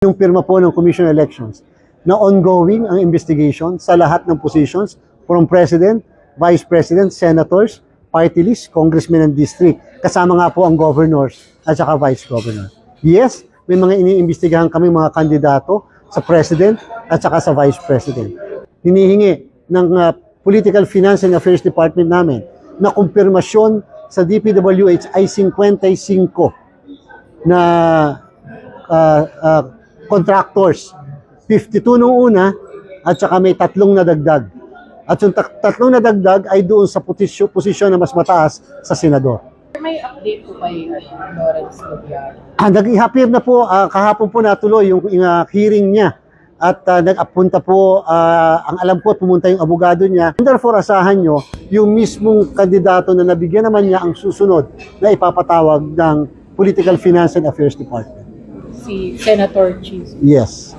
Yung pirma po ng Commission on Elections na ongoing ang investigation sa lahat ng positions from President, Vice President, Senators, Party List, Congressmen and District. Kasama nga po ang Governors at saka Vice Governor. Yes, may mga iniimbestigahan kami mga kandidato sa President at saka sa Vice President. Hinihingi ng Political Finance and Affairs Department namin na kumpirmasyon sa DPWH ay 55 na contractors. 52 nung una at saka may 3 na dagdag. At yung 3 na dagdag ay doon sa posisyon na mas mataas sa senador. May update po kay Lawrence Gobyado. Nag-ihapir na po, kahapon po natuloy yung hearing niya. At nag-apunta po, ang alam ko, pumunta yung abogado niya. Therefore, asahan nyo, yung mismong kandidato na nabigyan naman niya ang susunod na ipapatawag ng Political Finance and Affairs Department. Si Senator Cheese. Yes.